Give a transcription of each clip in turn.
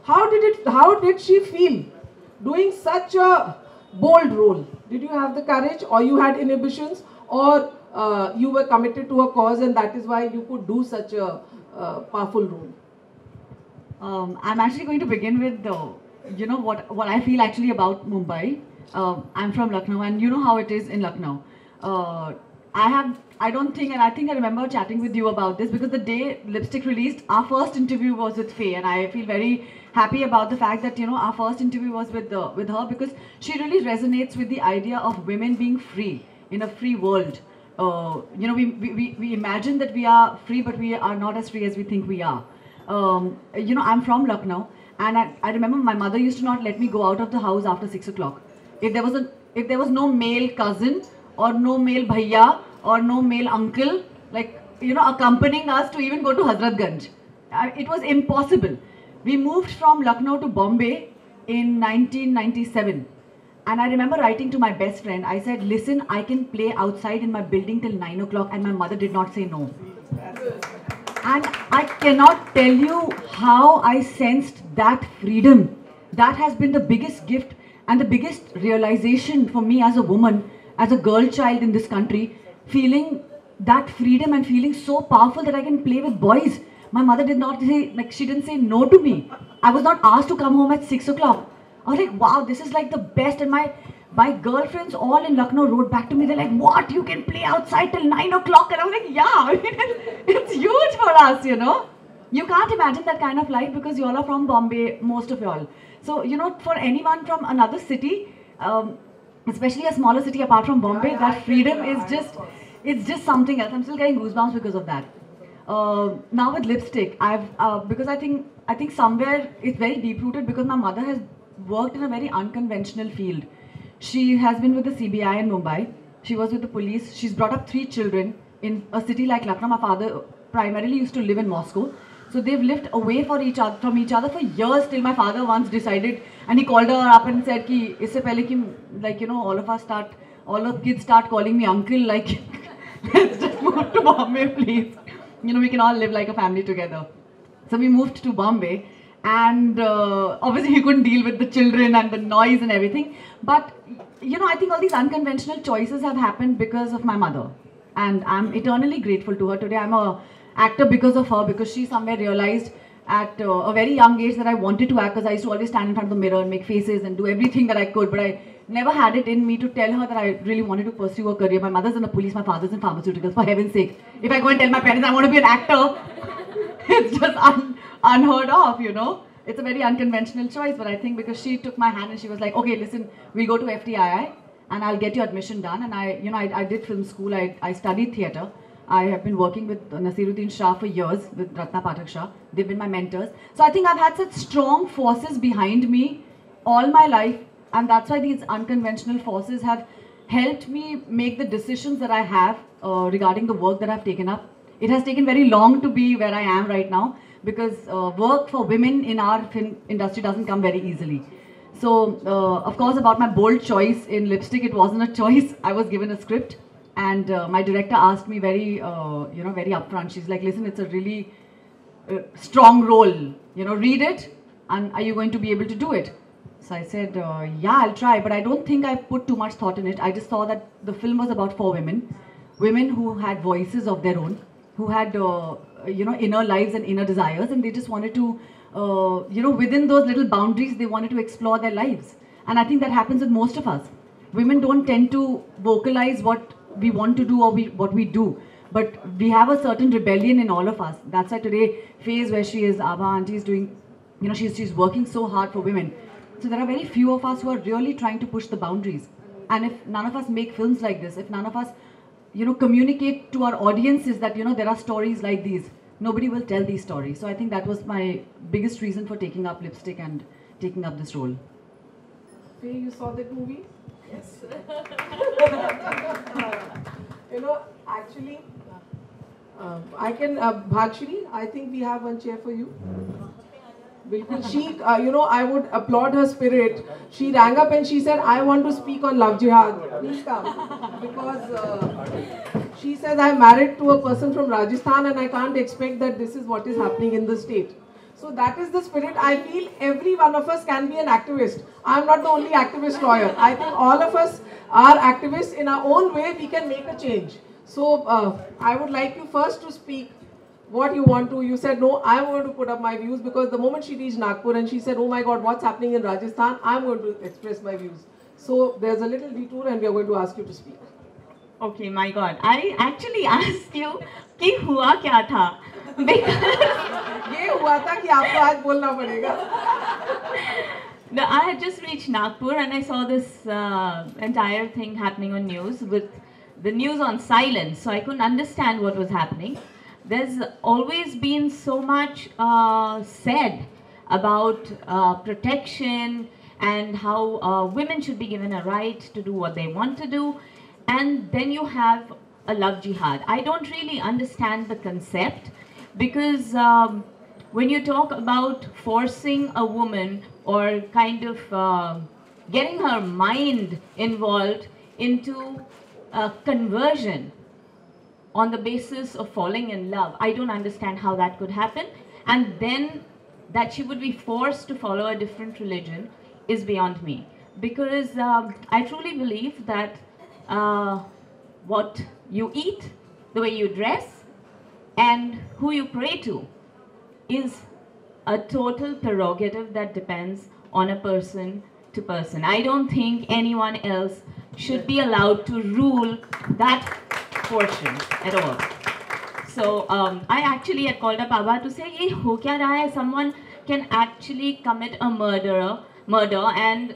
How did she feel doing such a bold role? Did you have the courage, or you had inhibitions, or you were committed to a cause and that is why you could do such a powerful role? I'm actually going to begin with what I feel actually about Mumbai. I'm from Lucknow, and you know how it is in Lucknow. I don't think, and I think I remember chatting with you about this because the day Lipstick released, our first interview was with Faye, and I feel very happy about the fact that our first interview was with her because she really resonates with the idea of women being free in a free world. We imagine that we are free, but we are not as free as we think we are. I'm from Lucknow, and I remember my mother used to not let me go out of the house after 6 o'clock. If there was no male cousin or no male bhaiya or no male uncle, accompanying us to even go to Hazratganj, it was impossible. We moved from Lucknow to Bombay in 1997. And I remember writing to my best friend, I said, listen, I can play outside in my building till 9 o'clock, and my mother did not say no. And I cannot tell you how I sensed that freedom. That has been the biggest gift and the biggest realization for me as a woman, as a girl child in this country, feeling that freedom and feeling so powerful that I can play with boys. My mother did not say, she didn't say no to me. I was not asked to come home at 6 o'clock. I was like, wow, this is like the best. And my girlfriends all in Lucknow wrote back to me. They're like, what? You can play outside till 9 o'clock? And I was like, yeah, it's huge for us, You can't imagine that kind of life because you all are from Bombay, most of y'all. So, for anyone from another city, especially a smaller city apart from Bombay, that freedom is it's just something else. I'm still getting goosebumps because of that. Now with Lipstick, because I think somewhere it's very deep rooted because my mother has worked in a very unconventional field. She has been with the CBI in Mumbai. She was with the police. She's brought up 3 children in a city like Lucknow. My father primarily used to live in Moscow. So they've lived away from each other for years till my father once decided, and he called her up and said ki isse pehle ki all the kids start calling me uncle, like let's just move to Bombay, please. We can all live like a family together. So we moved to Bombay, and obviously he couldn't deal with the children and the noise and everything. But I think all these unconventional choices have happened because of my mother, and I'm eternally grateful to her. Today I'm a actor because of her, because she somewhere realized at a very young age that I wanted to act, because I used to always stand in front of the mirror and make faces and do everything that I could, but I never had it in me to tell her that I really wanted to pursue a career. My mother's in the police, my father's in pharmaceuticals, for heaven's sake. If I go and tell my parents I want to be an actor, it's just unheard of, It's a very unconventional choice, but I think because she took my hand and she was like, okay, listen, we'll go to FTII and I'll get your admission done. And I did film school, I studied theatre. I have been working with Nasiruddin Shah for years, with Ratna Pathak Shah. They've been my mentors. So I think I've had such strong forces behind me all my life, and that's why these unconventional forces have helped me make the decisions that I have regarding the work that I've taken up. It has taken very long to be where I am right now, because work for women in our film industry doesn't come very easily. So, of course, about my bold choice in Lipstick, it wasn't a choice. I was given a script. And my director asked me very upfront. She's like, listen, it's a really strong role. Read it, and are you going to be able to do it? So I said, yeah, I'll try. But I don't think I put too much thought in it. I just saw that the film was about 4 women. Women who had voices of their own, who had, inner lives and inner desires. And they just wanted to, within those little boundaries, they wanted to explore their lives. And I think that happens with most of us. Women don't tend to vocalize what we want to do or what we do, but we have a certain rebellion in all of us. That's why today, Phase, where she is, Abha Auntie is doing, she's working so hard for women. So there are very few of us who are really trying to push the boundaries. And if none of us make films like this, if none of us, communicate to our audiences that, there are stories like these, nobody will tell these stories. So I think that was my biggest reason for taking up Lipstick and taking up this role. Faye, you saw that movie? Yes. Actually, I can, Bhagshri, I think we have one chair for you. Bilkul. She, I would applaud her spirit. She rang up and she said, I want to speak on love jihad. Please come. Because she says, I'm married to a person from Rajasthan and I can't expect that this is what is happening in the state. So that is the spirit. I feel every one of us can be an activist. I'm not the only activist lawyer. I think all of us are activists in our own way. We can make a change. So I would like you first to speak what you want to. You said, no, I'm going to put up my views, because the moment she reached Nagpur and she said, oh my God, what's happening in Rajasthan, I'm going to express my views. So there's a little detour and we are going to ask you to speak. Okay, my God. I actually asked you कि हुआ क्या था? ये हुआ था कि आपको आज बोलना पड़ेगा. No, I had just reached Nagpur and I saw this entire thing happening on news with the news on silence, so I couldn't understand what was happening. There's always been so much said about protection and how women should be given a right to do what they want to do. And then you have a love jihad. I don't really understand the concept, because when you talk about forcing a woman or kind of getting her mind involved into conversion on the basis of falling in love, I don't understand how that could happen. And then that she would be forced to follow a different religion is beyond me. Because I truly believe that what you eat, the way you dress, and who you pray to is a total prerogative that depends on a person to person. I don't think anyone else should be allowed to rule that portion at all. So I actually had called up Abba to say, "Ye ho kya raha hai?" Someone can actually commit a murder and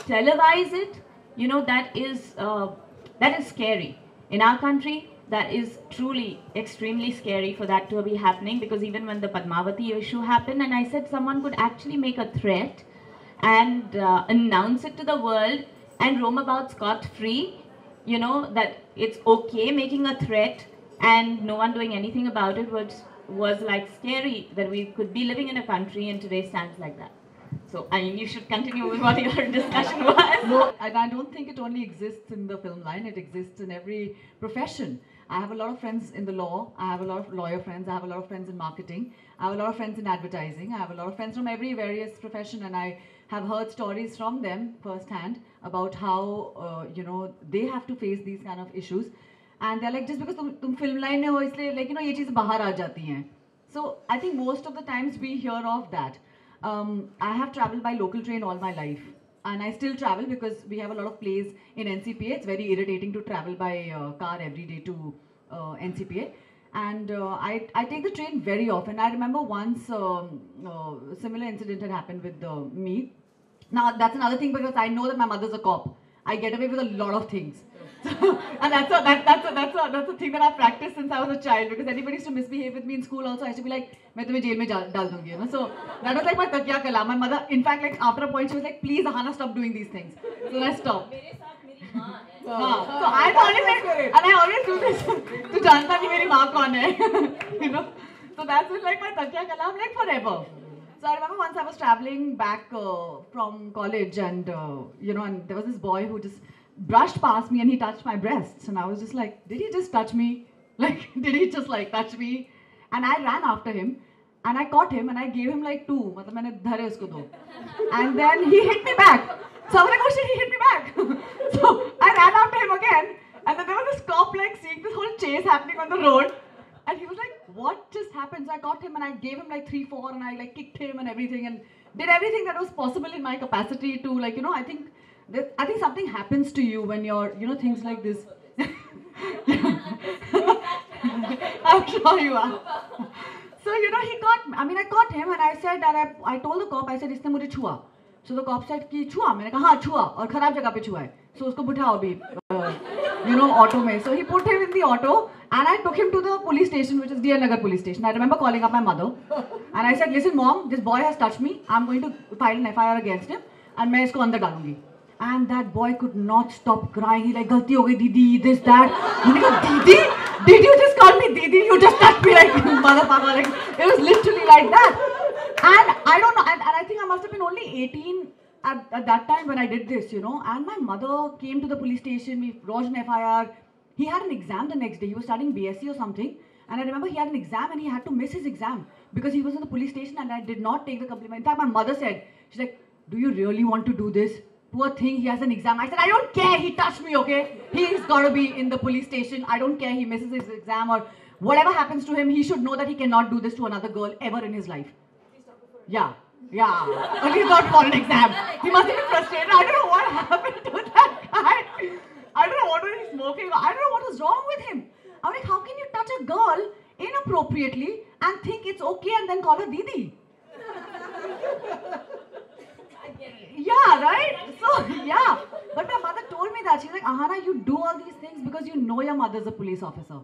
televise it. You know, that is scary. In our country, that is truly extremely scary for that to be happening, because even when the Padmavati issue happened, and I said someone could actually make a threat and announce it to the world and roam about scot-free, you know, that it's okay making a threat and no one doing anything about it, was like scary that we could be living in a country and today stands like that. So, I mean, you should continue with what your discussion was. No, and I don't think it only exists in the film line, it exists in every profession. I have a lot of friends in the law, I have a lot of lawyer friends, I have a lot of friends in marketing, I have a lot of friends in advertising, I have a lot of friends from every various profession, and I have heard stories from them firsthand about how, you know, they have to face these kind of issues. And they're like, just because tum film line mein ho, isliye, like, you know, ye cheez bahar aa jati hain. So I think most of the times we hear of that. I have traveled by local train all my life, and I still travel because we have a lot of plays in NCPA. It's very irritating to travel by car every day to NCPA, and I take the train very often. I remember once similar incident had happened with me. Now that's another thing, because I know that my mother's a cop. I get away with a lot of things. And that's a thing that I've practiced since I was a child, because anybody used to misbehave with me in school also, I used to be like, मैं तुम्हें jail में डाल दूंगी, you know. So that was like my takya kala. My mother, in fact, like after a point, she was like, please, Ahana, stop doing these things. So I stopped. So I always like, and I always do this. तू जानता नहीं मेरी माँ कौन है, you know. So that's like my takya kala. I'm like forever. So I remember once I was traveling back from college, and you know, and there was this boy who just brushed past me and he touched my breasts, and I was just like, did he just touch me? Like, did he just like touch me? And I ran after him and I caught him and I gave him like 2. मतलब मैंने धरे उसको 2. And then he hit me back. So I was like, oh shit, he hit me back. So I ran after him again, and then there was this cop like seeing this whole chase happening on the road. And he was like, what just happened? So I caught him and I gave him like 3, 4, and I like kicked him and everything, and did everything that was possible in my capacity to, like, you know, I think something happens to you when you're, you know, things like this. I'm sure you are. So, you know, I caught him and I said that I told the cop, I said, इसने मुझे छुआ. So the cop said कि छुआ. मैंने कहा हाँ छुआ और खराब जगह पे छुआ है. So उसको बिठाओ अभी, you know, auto में. So he put him in the auto and I took him to the police station, which is DL Nagar police station. I remember calling up my mother and I said, listen mom, this boy has touched me. I'm going to file an FIR against him and मैं इसको अंदर डालूंगी. And that boy could not stop crying. He like, गलती हो गई दीदी, this that. मैंने कहा दीदी, did you just call me didi? You just touched me like motherfucker. Like, it was literally like that. And I don't know, and I think I must have been only 18 at that time when I did this, you know. And my mother came to the police station, we lodged an FIR. He had an exam the next day, he was studying BSc or something. And I remember he had an exam and he had to miss his exam because he was in the police station and I did not take the compliment. In fact, my mother said, she's like, do you really want to do this? Poor thing, he has an exam. I said, I don't care, he touched me, okay? He's got to be in the police station. I don't care, he misses his exam or whatever happens to him, he should know that he cannot do this to another girl ever in his life. Yeah. But he's not for an exam. He must have been frustrated. I don't know what happened to that guy. I don't know what was he smoking. I don't know what was wrong with him. I'm like, how can you touch a girl inappropriately and think it's okay and then call her Didi? Yeah, right? So, yeah. But my mother told me that. She's like, Ahana, you do all these things because you know your mother's a police officer.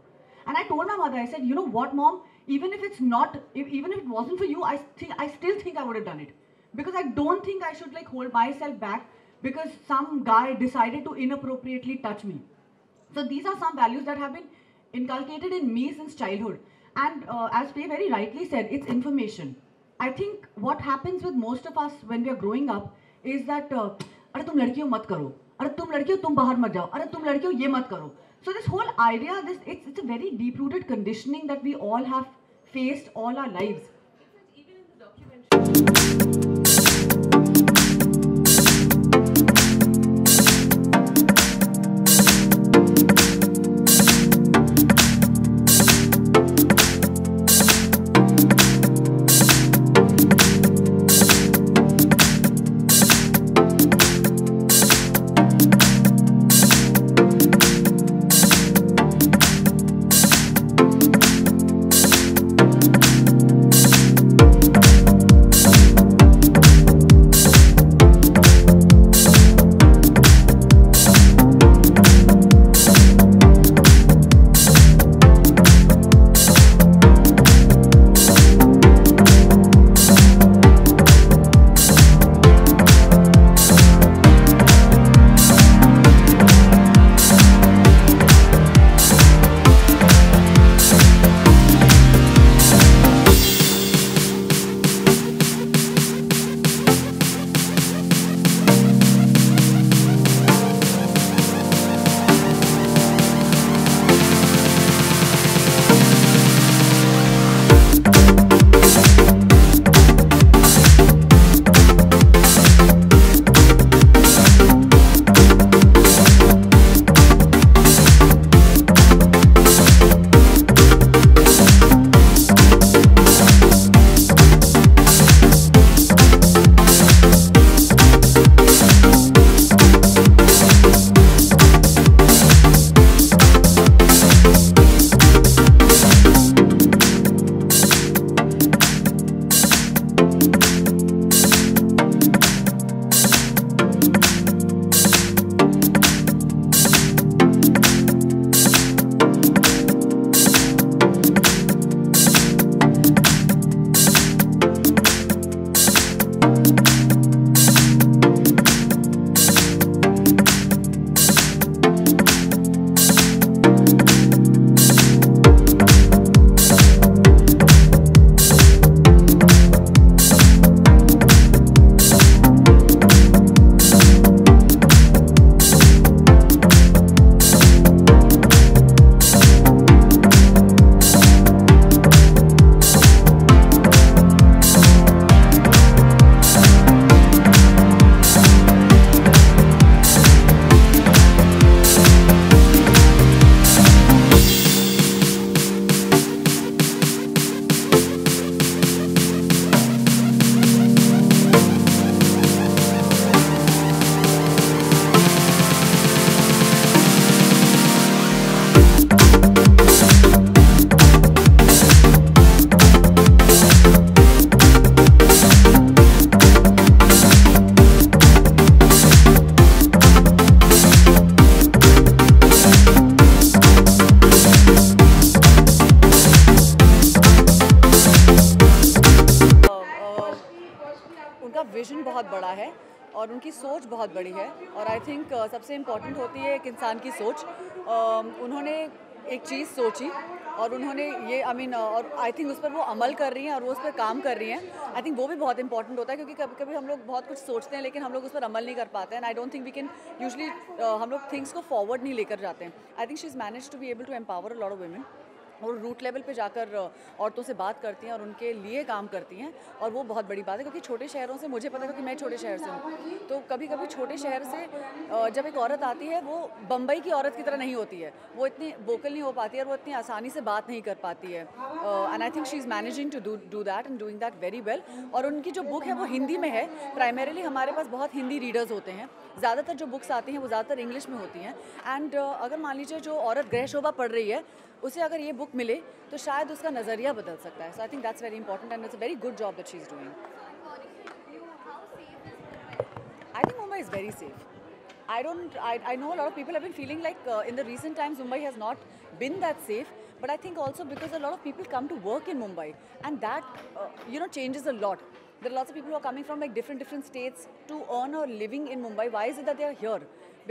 And I told my mother, I said, you know what, Mom? Even if it's not, even if it wasn't for you, I still think I would have done it. Because I don't think I should like hold myself back because some guy decided to inappropriately touch me. So these are some values that have been inculcated in me since childhood. And as Faye very rightly said, it's information. I think what happens with most of us when we are growing up is that, अरे तुम लड़कियों मत करो, अरे तुम लड़कियों तुम बाहर मत जाओ, अरे तुम लड़कियों ये मत करो. So this whole idea, it's a very deep-rooted conditioning that we all have faced all our lives. Even in the documentary. Vision बहुत बड़ा है और उनकी सोच बहुत बड़ी है और आई थिंक सबसे इम्पॉर्टेंट होती है एक इंसान की सोच। उन्होंने एक चीज़ सोची और उन्होंने ये और आई थिंक उस पर वो अमल कर रही हैं और वो उस पर काम कर रही हैं। आई थिंक वो भी बहुत इंपॉर्टेंट होता है क्योंकि कभी कभी हम लोग बहुत कुछ सोचते हैं लेकिन हम लोग उस पर अमल नहीं कर पाते हैं। I don't think we can usually हम लोग थिंग्स को फॉरवर्ड नहीं लेकर जाते हैं। I think she is manage to be able to empower a lot of women और रूट लेवल पे जाकर औरतों से बात करती हैं और उनके लिए काम करती हैं, और वो बहुत बड़ी बात है क्योंकि छोटे शहरों से, मुझे पता है कि मैं छोटे शहर से हूँ, तो कभी कभी छोटे शहर से जब एक औरत आती है वो बम्बई की औरत की तरह नहीं होती है, वो इतनी वोकल नहीं हो पाती है और वो इतनी आसानी से बात नहीं कर पाती है, and I think she is managing to do that and doing that very well. और उनकी जो बुक है वो हिंदी में है, प्राइमरीली हमारे पास बहुत हिंदी रीडर्स होते हैं, ज़्यादातर जो बुक्स आती हैं वो ज़्यादातर इंग्लिश में होती हैं, एंड अगर मान लीजिए जो औरत गृह शोभा पढ़ रही है उसे अगर ये बुक मिले तो शायद उसका नज़रिया बदल सकता है। So I think that's very important and it's a very good job that she is doing. I think Mumbai is very safe. I know a lot of people have been feeling like in the recent times Mumbai has not been that safe, but I think also because a lot of people come to work in Mumbai, and that changes a lot. There are lots of people who are coming from like different states to earn a living in Mumbai. Why is it that they are here?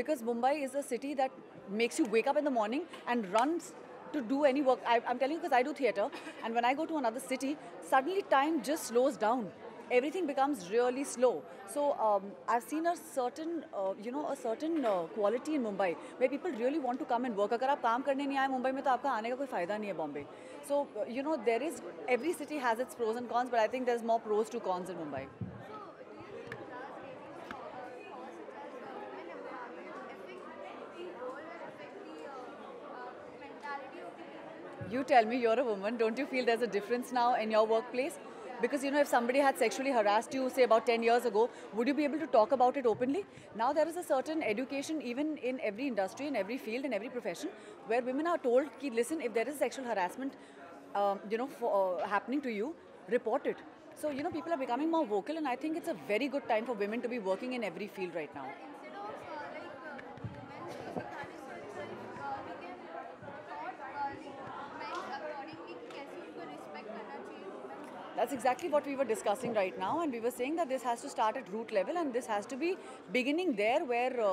Because Mumbai is a city that makes you wake up in the morning and runs to do any work. I'm telling you because I do theatre, and when I go to another city, suddenly time just slows down. Everything becomes really slow. So I've seen a certain quality in Mumbai where people really want to come and work. अगर आप काम करने नहीं आए मुंबई में तो आपका आने का कोई फ़ायदा नहीं है Bombay. So there is, every city has its pros and cons, but I think there's more pros to cons in Mumbai. You tell me, you're a woman, don't you feel there's a difference now in your workplace? Because if somebody had sexually harassed you, say about 10 years ago, would you be able to talk about it openly? Now there is a certain education even in every industry, in every field, in every profession, where women are told, listen, if there is sexual harassment, happening to you, report it. So, people are becoming more vocal, and I think it's a very good time for women to be working in every field right now. That's exactly what we were discussing right now, and we were saying that this has to start at root level, and this has to be beginning there where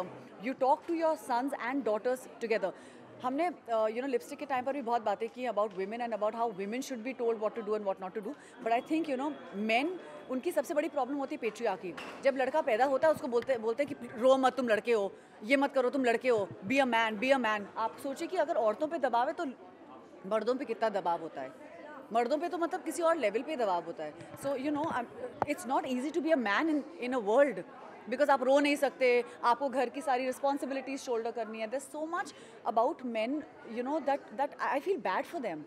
you talk to your sons and daughters together. हमने lipstick के time पर भी बहुत बातें की about women and about how women should be told what to do and what not to do, but I think men, उनकी सबसे बड़ी प्रॉब्लम होती है पेट्रियार्की. जब लड़का पैदा होता है उसको बोलते हैं कि रो मत, तुम लड़के हो, ये मत करो, तुम लड़के हो, B a man, B a man. आप सोचिए कि अगर औरतों पे दबाव है तो मर्दों पे कितना दबाव होता है. मर्दों पे तो मतलब किसी और लेवल पे दबाव होता है. So it's not easy to be a man in a world, because आप रो नहीं सकते, आपको घर की सारी रिस्पॉन्सिबिलिटीज शोल्डर करनी है. There so much about men that I feel bad for them.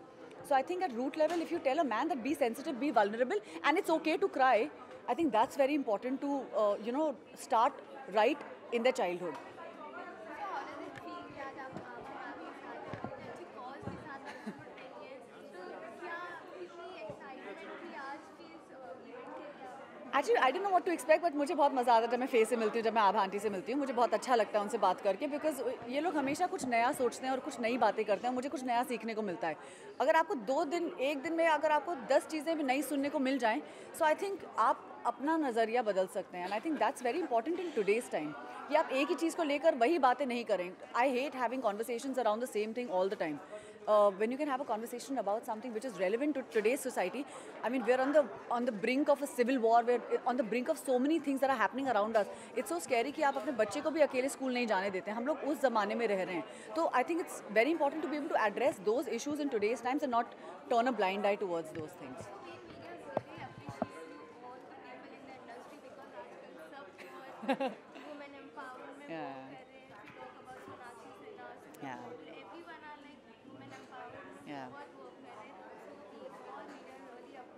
So I think at root level, if you tell a man that be sensitive, be vulnerable, and it's okay to cry, I think that's very important to start right in their childhood. Actually, I don't know what to expect, but मुझे बहुत मज़ा आता है जब मैं face से मिलती हूँ, जब मैं आभा आंटी से मिलती हूँ. मुझे बहुत अच्छा लगता है उनसे बात करके, बिकॉज ये लोग हमेशा कुछ नया सोचते हैं और कुछ नई बातें करते हैं. मुझे कुछ नया सीखने को मिलता है. अगर आपको एक दिन में अगर आपको 10 चीज़ें भी नई सुनने को मिल जाएं, सो आई थिंक आप अपना नज़रिया बदल सकते हैं. And I think that's very important in today's time, कि आप एक ही चीज़ को लेकर वही बातें नहीं करें. I hate having conversations around the same thing all the time. When you can have a conversation about something which is relevant to today's society. I mean, we're on the brink of a civil war. We're on the brink of so many things that are happening around us. It's so scary कि आप अपने बच्चे को भी अकेले school नहीं जाने देते हैं. हम लोग उस ज़माने में रह रहे हैं. तो I think it's very important to be able to address those issues in today's times and not turn a blind eye towards those things. Women empowerment. Yeah. Yeah. Yeah.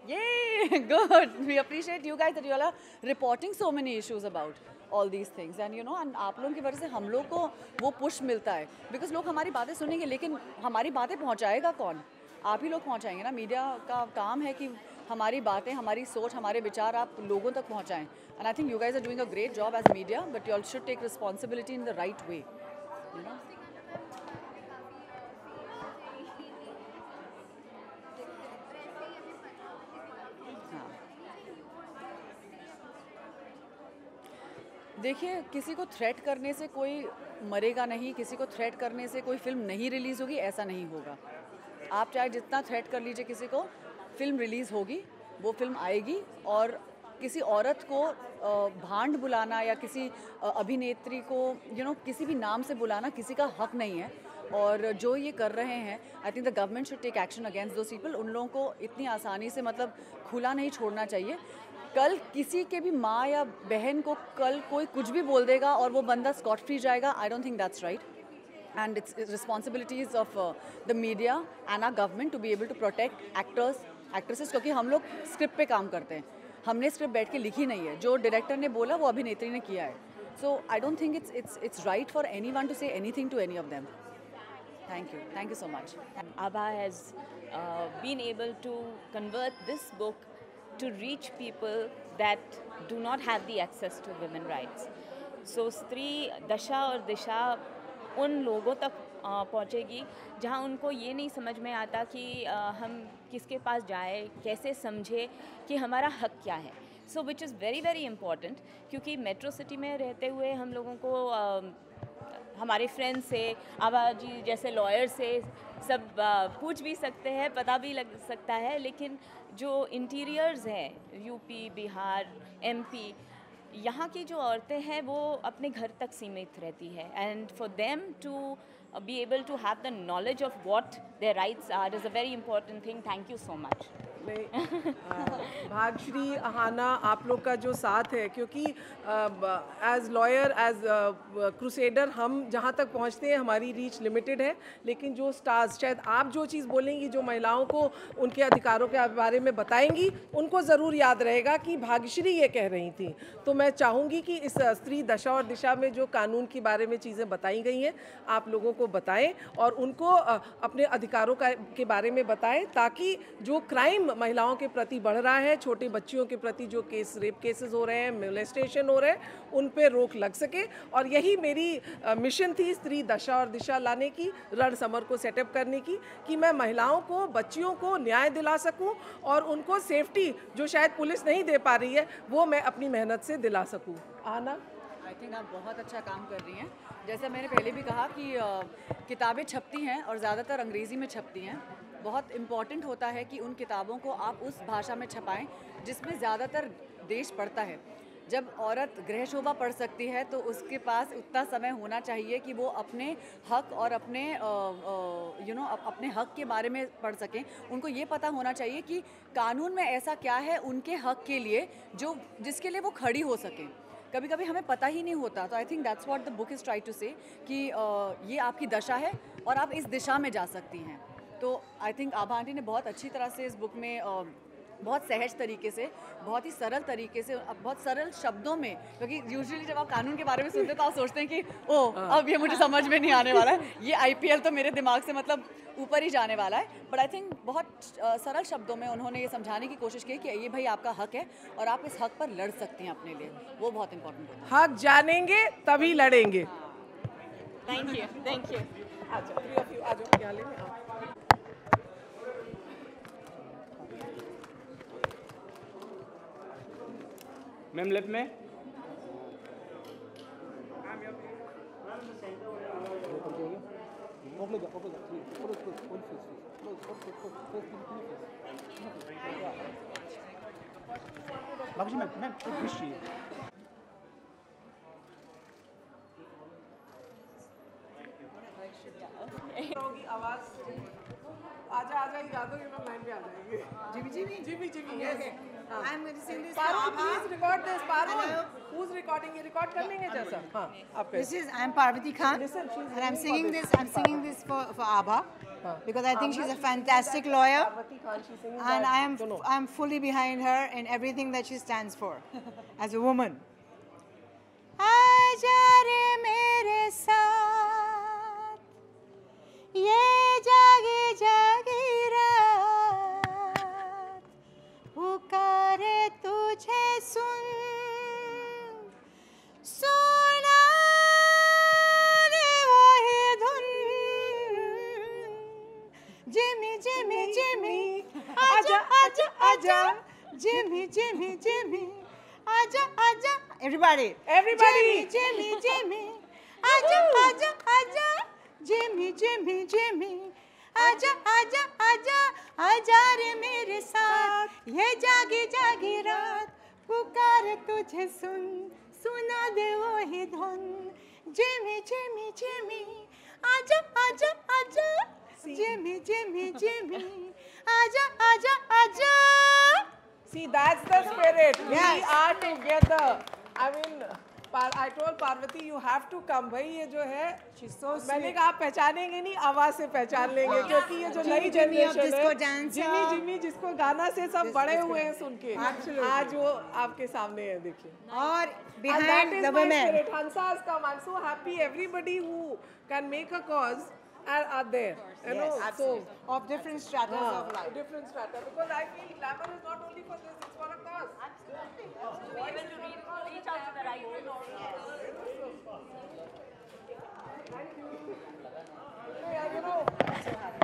Yay! Good. We appreciate you guys that you all are reporting so many issues about all these things, and and आप लोगों की वजह से हम लोग को वो push मिलता है, because लोग हमारी बातें सुनेंगे, लेकिन हमारी बातें पहुंचाएगा कौन? आप ही लोग पहुंचाएंगे ना. मीडिया का काम है कि हमारी बातें, हमारी सोच, हमारे विचार आप लोगों तक पहुंचाएं. And I think you guys are doing a great job as media, but you all should take responsibility in the right way. देखिए, किसी को थ्रेट करने से कोई मरेगा नहीं, किसी को थ्रेट करने से कोई फिल्म नहीं रिलीज़ होगी, ऐसा नहीं होगा. आप चाहे जितना थ्रेट कर लीजिए किसी को, फिल्म रिलीज़ होगी, वो फिल्म आएगी. और किसी औरत को भांड बुलाना या किसी अभिनेत्री को किसी भी नाम से बुलाना किसी का हक नहीं है. और जो ये कर रहे हैं, I think the government should take action against those people. उन लोगों को इतनी आसानी से मतलब खुला नहीं छोड़ना चाहिए। कल किसी के भी माँ या बहन को कल कोई कुछ भी बोल देगा और वो बंदा स्कॉट फ्री जाएगा, आई don't think that's right. And it's responsibilities of the media and our government to be able to protect actors, actresses, क्योंकि हम लोग स्क्रिप्ट पे काम करते हैं, हमने स्क्रिप्ट बैठ के लिखी नहीं है, जो डायरेक्टर ने बोला वो अभिनेत्री ने किया है। So I don't think it's right for anyone to say anything to any of them. Thank you so much. Abha has been able to convert this book to reach people that do not have the access to women rights. So स्त्री दशा और दिशा उन लोगों तक पहुंचेगी जहां उनको ये नहीं समझ में आता कि हम किसके पास जाए, कैसे समझे कि हमारा हक क्या है। So which is very very important, क्योंकि मेट्रो सिटी में रहते हुए हम लोगों को हमारे फ्रेंड से, आभा जी जैसे लॉयर से सब पूछ भी सकते हैं, पता भी लग सकता है, लेकिन जो इंटीरियर्स हैं यूपी, बिहार, एमपी, यहाँ की जो औरतें हैं वो अपने घर तक सीमित रहती है। And for them to be able to have the knowledge of what their rights are is a very important thing. Thank you so much. Bhagyashree, Ahana, आप लोग का जो साथ है, क्योंकि एज लॉयर, एज क्रूसेडर हम जहाँ तक पहुँचते हैं हमारी रीच लिमिटेड है, लेकिन जो स्टार्स, शायद आप जो चीज़ बोलेंगी, जो महिलाओं को उनके अधिकारों के बारे में बताएंगी, उनको ज़रूर याद रहेगा कि भाग्यश्री ये कह रही थी। तो मैं चाहूँगी कि इस स्त्री दशा और दिशा में जो कानून के बारे में चीज़ें बताई गई हैं आप लोगों को बताएं और उनको अपने अधिकारों के बारे में बताएं, ताकि जो क्राइम महिलाओं के प्रति बढ़ रहा है, छोटे बच्चियों के प्रति जो केस, रेप केसेस हो रहे हैं, मोलेस्टेशन हो रहे हैं, उन पे रोक लग सके। और यही मेरी मिशन थी स्त्री दशा और दिशा लाने की, रण समर को सेटअप करने की, कि मैं महिलाओं को, बच्चियों को न्याय दिला सकूं और उनको सेफ्टी जो शायद पुलिस नहीं दे पा रही है वो मैं अपनी मेहनत से दिला सकूं। आना, आई थिंक आप बहुत अच्छा काम कर रही हैं। जैसा मैंने पहले भी कहा कि किताबें छपती हैं और ज़्यादातर अंग्रेज़ी में छपती हैं। बहुत इम्पॉर्टेंट होता है कि उन किताबों को आप उस भाषा में छपाएं जिसमें ज़्यादातर देश पढ़ता है। जब औरत गृह शोभा पढ़ सकती है तो उसके पास उतना समय होना चाहिए कि वो अपने हक और अपने अपने हक के बारे में पढ़ सकें। उनको ये पता होना चाहिए कि कानून में ऐसा क्या है उनके हक के लिए जो जिसके लिए वो खड़ी हो सकें। कभी कभी हमें पता ही नहीं होता। तो I think that's what the book is try to say कि ये आपकी दशा है और आप इस दिशा में जा सकती हैं। तो आई थिंक आभा आंटी ने बहुत अच्छी तरह से इस बुक में बहुत सहज तरीके से, बहुत ही सरल तरीके से, बहुत सरल शब्दों में, क्योंकि यूजुअली जब आप कानून के बारे में सुनते हो तो आप सोचते हैं कि अब ये मुझे समझ में नहीं आने वाला है, ये आईपीएल तो मेरे दिमाग से मतलब ऊपर ही जाने वाला है। बट आई थिंक बहुत सरल शब्दों में उन्होंने ये समझाने की कोशिश की कि ये भाई आपका हक है और आप इस हक पर लड़ सकती हैं अपने लिए। वो बहुत इंपॉर्टेंट है। हक जानेंगे तभी लड़ेंगे। Thank you, thank you. अच्छा, थ्री ऑफ यू आ जाओ, क्या लेंगे आप? मैम लेफ्ट में। बाबूजी मैम एक डिश चाहिए। आवाज आजा आजा, यादों के लोग लाइन पे आ जाएंगे। Jimmy yes. I'm going to sing this. Parul, please record this. Parul, who's recording? ये रिकॉर्ड कर लेंगे जैसा। हाँ, आप This is I'm Parvati Khan, Listen, she's and I'm singing singing for this. I'm singing this for Abha because I think she's a fantastic lawyer, Parvati Khan, she's singing and that. I'm fully behind her in everything that she stands for as a woman. आजा रे मेरे साथ ये जागी जागी रात पुकारे तुझे सुन सुना रे वही धुन जिमी जिमी जिमी आजा आजा आजा जिमी जिमी जिमी आजा आजा everybody Jimmy Jimmy आजा आजा आजा Jimmy Jimmy Jimmy आजा आजा आजा आजा रे मेरे साथ ये जागी जागी रात पुकार तुझे सुन सुना दे वो ही धुन Jimmy Jimmy Jimmy आजा आजा आजा Jimmy Jimmy Jimmy आजा आजा आजा. See, that's the spirit. Yes. We are together. I mean, I told Parvati, you have to come. भाई ये जो है, She's so मैंने sweet. कहा आप पहचानेंगे नहीं, आवाज से पहचान लेंगे, क्योंकि ये जो नई Jimmy of जनरेशन disco है, dancer. जिमी जिमी जिसको गाना से सब बड़े हुए हैं सुन के, Absolutely. आज वो आपके सामने है, देखिए. और And that behind is the my women. spirit. Hansa has come. I'm so happy. Everybody who can make a cause are there. You know, Yes, absolutely. Of different stratas of life. different strata. Because I feel glamour is not only for this; it's for a cause. Yeah, you know,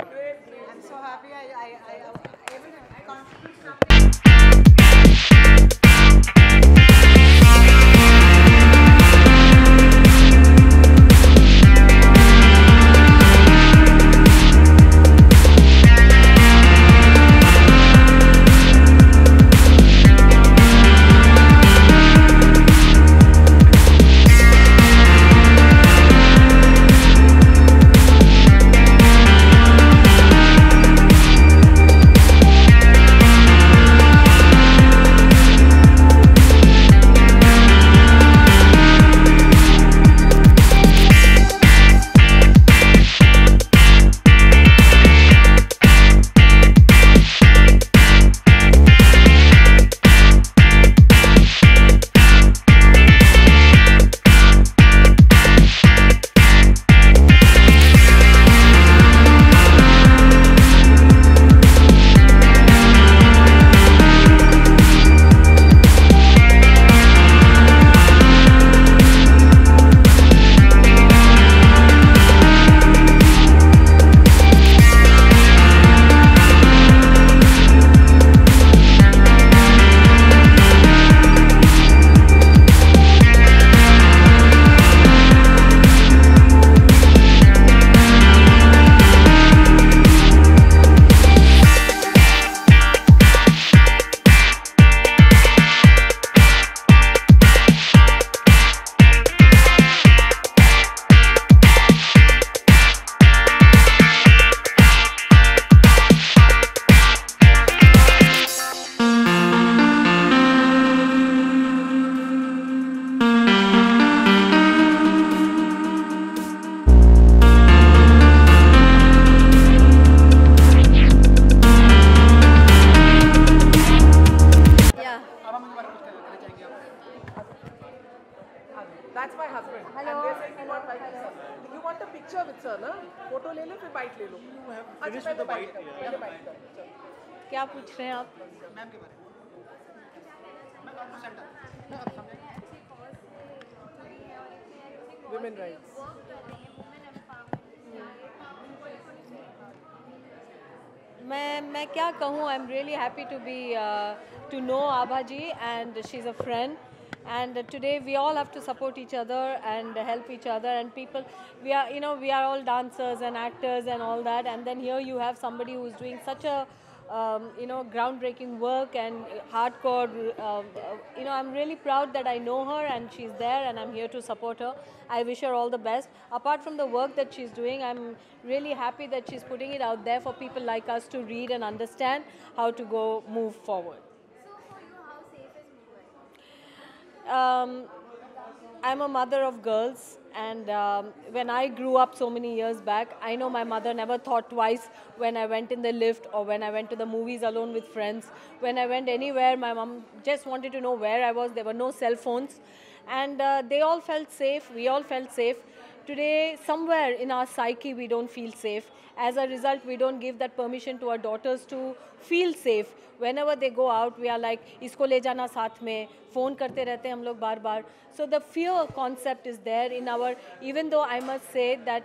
great, great. I'm so happy I able to contribute something. That's my husband. Hello. And they're saying you want bite with sir. You want a picture with sir, ना? Photo ले ले फिर bite ले लो. अच्छा पहले bite करो. पहले bite करो. चलो. क्या पूछ रहे हैं आप? मैम के बारे में मैम आपको सेंटर Women rights. मैं क्या कहूँ? I'm really happy to be to know Abha ji, and she's a friend. And today we all have to support each other and help each other, and people, we are all dancers and actors and all that, and then here you have somebody who's doing such a groundbreaking work and hardcore. I'm really proud that I know her and she's there, and I'm here to support her. I wish her all the best. Apart from the work that she's doing, I'm really happy that she's putting it out there for people like us to read and understand how to move forward. I'm a mother of girls, and when I grew up so many years back, I know my mother never thought twice when I went in the lift or when I went to the movies alone with friends. When I went anywhere, my mom just wanted to know where I was. There were no cell phones, and they all felt safe. We all felt safe. Today, somewhere in our psyche, we don't feel safe. As a result, we don't give that permission to our daughters to feel safe. Whenever they go out, we are like, isko le jana saath mein, phone karte rehte hum log baar baar. So the fear concept is there in our, even though I must say that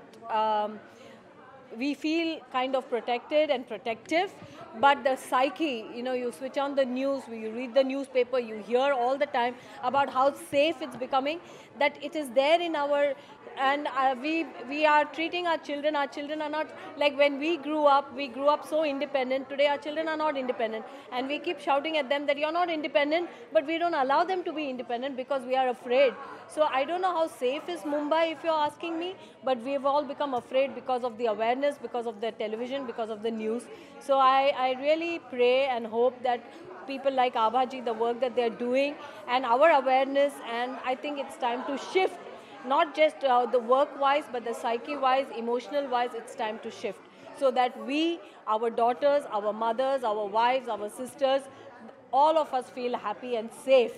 we feel kind of protected and protective, but the psyche, you know, you switch on the news, you read the newspaper, you hear all the time about how safe it's becoming, that it is there in our, and we are treating our children are not, like when we grew up so independent. Today our children are not independent, and we keep shouting at them that you're not independent, but we don't allow them to be independent because we are afraid. So I don't know how safe is Mumbai, if you're asking me, but we've all become afraid because of the awareness, because of the television, because of the news. So I really pray and hope that people like Abhaji, the work that they're doing, and our awareness, and I think it's time to shift, not just the work-wise, but the psyche-wise, emotional-wise, it's time to shift. So that we, our daughters, our mothers, our wives, our sisters, all of us feel happy and safe.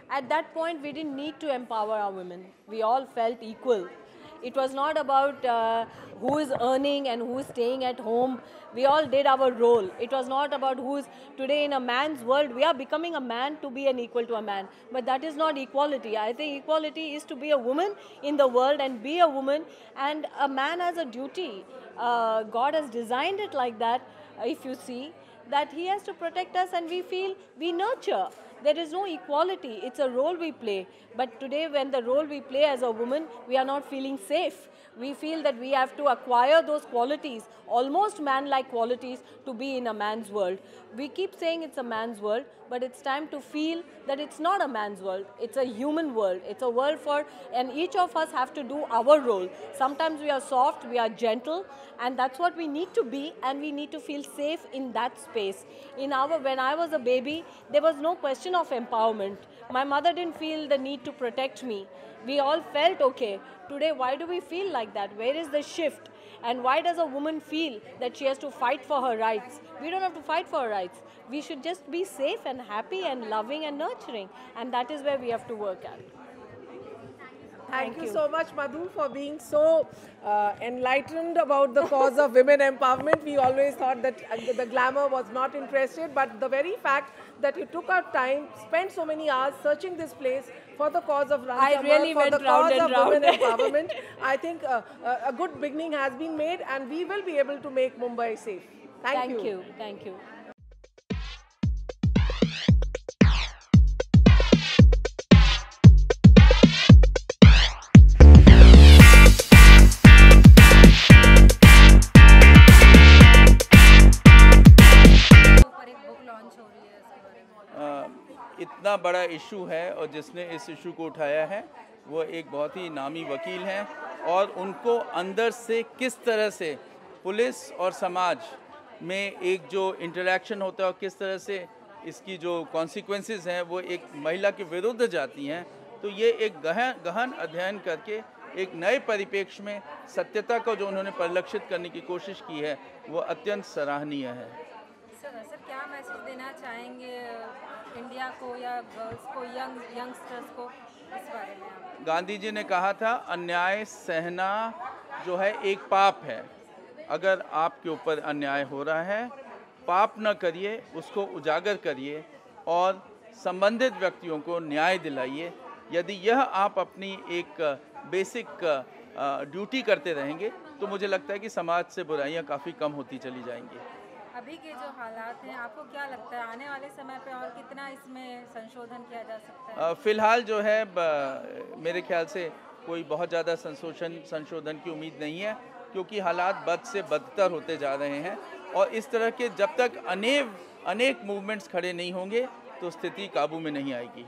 At that point, we didn't need to empower our women. We all felt equal. It was not about who is earning and who is staying at home. We all did our role. It was not about who is today in a man's world. We are becoming a man to be an equal to a man. But that is not equality. I think equality is to be a woman in the world and be a woman. And a man has a duty. God has designed it like that, if you see, that he has to protect us, and we feel we nurture. There is no equality. It's a role we play. But today, when the role we play as a woman, we are not feeling safe. We feel that we have to acquire those qualities, almost man-like qualities, to be in a man's world. We keep saying it's a man's world, but it's time to feel that it's not a man's world. It's a human world. It's a world for, and each of us have to do our role. Sometimes we are soft, we are gentle, and that's what we need to be, and we need to feel safe in that space. When I was a baby, there was no question of empowerment. My mother didn't feel the need to protect me. We all felt okay. Today, why do we feel like that? Where is the shift? And why does a woman feel that she has to fight for her rights? We don't have to fight for our rights. We should just be safe and happy and loving and nurturing. And that is where we have to work at. Thank you so much, Madhu, for being so enlightened about the cause of women empowerment. We always thought that the glamour was not interested, but the very fact that you took out time, spent so many hours searching this place for the cause of really for the round cause and of round. women empowerment, I think a good beginning has been made, and we will be able to make Mumbai safe. Thank you. Thank you. इतना बड़ा issue है, और जिसने इस issue को उठाया है वो एक बहुत ही नामी वकील हैं, और उनको अंदर से किस तरह से पुलिस और समाज में एक जो इंटरेक्शन होता है और किस तरह से इसकी जो कॉन्सिक्वेंसेस हैं वो एक महिला के विरुद्ध जाती हैं, तो ये एक गहन अध्ययन करके एक नए परिप्रेक्ष्य में सत्यता को जो उन्होंने परिलक्षित करने की कोशिश की है वो अत्यंत सराहनीय है। सर क्या मैसेज देना चाहेंगे इंडिया को या गर्ल्स को, यंगस्टर्स को इस बारे में आप? गांधी जी ने कहा था अन्याय सहना जो है एक पाप है। अगर आपके ऊपर अन्याय हो रहा है, पाप न करिए, उसको उजागर करिए और संबंधित व्यक्तियों को न्याय दिलाइए। यदि यह आप अपनी एक बेसिक ड्यूटी करते रहेंगे तो मुझे लगता है कि समाज से बुराइयां काफ़ी कम होती चली जाएंगी। अभी के जो हालात हैं, आपको क्या लगता है आने वाले समय पे और कितना इसमें संशोधन किया जा सकता है? फ़िलहाल जो है मेरे ख्याल से कोई बहुत ज़्यादा संशोधन की उम्मीद नहीं है, क्योंकि हालात बद से बदतर होते जा रहे हैं, और इस तरह के जब तक अनेक मूवमेंट्स खड़े नहीं होंगे तो स्थिति काबू में नहीं आएगी।